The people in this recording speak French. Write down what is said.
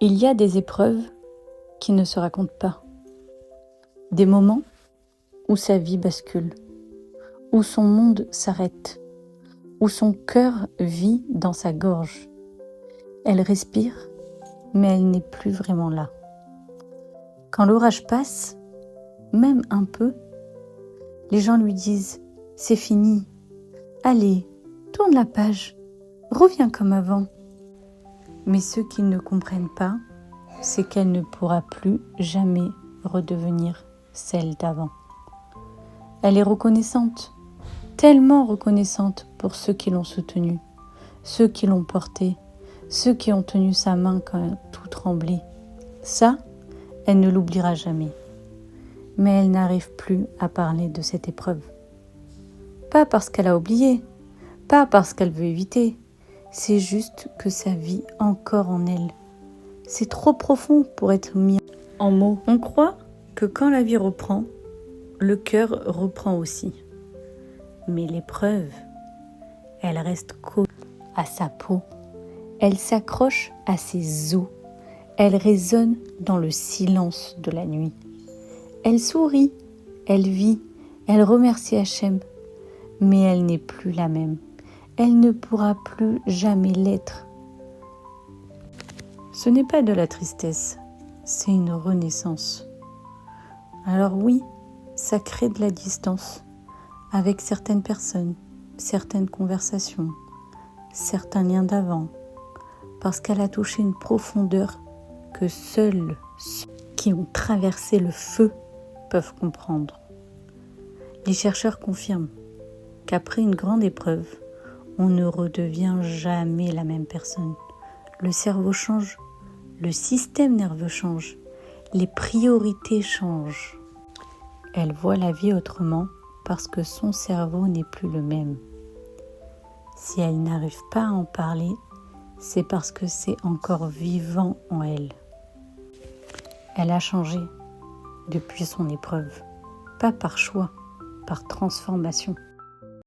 Il y a des épreuves qui ne se racontent pas, des moments où sa vie bascule, où son monde s'arrête, où son cœur vit dans sa gorge. Elle respire, mais elle n'est plus vraiment là. Quand l'orage passe, même un peu, les gens lui disent « c'est fini, allez, tourne la page, reviens comme avant ». Mais ce qu'ils ne comprennent pas, c'est qu'elle ne pourra plus jamais redevenir celle d'avant. Elle est reconnaissante, tellement reconnaissante pour ceux qui l'ont soutenue, ceux qui l'ont portée, ceux qui ont tenu sa main quand tout tremblait. Ça, elle ne l'oubliera jamais. Mais elle n'arrive plus à parler de cette épreuve. Pas parce qu'elle a oublié, pas parce qu'elle veut éviter, c'est juste que ça vit encore en elle. C'est trop profond pour être mis en mots. On croit que quand la vie reprend, le cœur reprend aussi. Mais l'épreuve, elle reste collée à sa peau. Elle s'accroche à ses os. Elle résonne dans le silence de la nuit. Elle sourit, elle vit, elle remercie Hachem. Mais elle n'est plus la même. Elle ne pourra plus jamais l'être. Ce n'est pas de la tristesse, c'est une renaissance. Alors oui, ça crée de la distance avec certaines personnes, certaines conversations, certains liens d'avant, parce qu'elle a touché une profondeur que seuls ceux qui ont traversé le feu peuvent comprendre. Les chercheurs confirment qu'après une grande épreuve, on ne redevient jamais la même personne. Le cerveau change, le système nerveux change, les priorités changent. Elle voit la vie autrement parce que son cerveau n'est plus le même. Si elle n'arrive pas à en parler, c'est parce que c'est encore vivant en elle. Elle a changé depuis son épreuve, pas par choix, par transformation.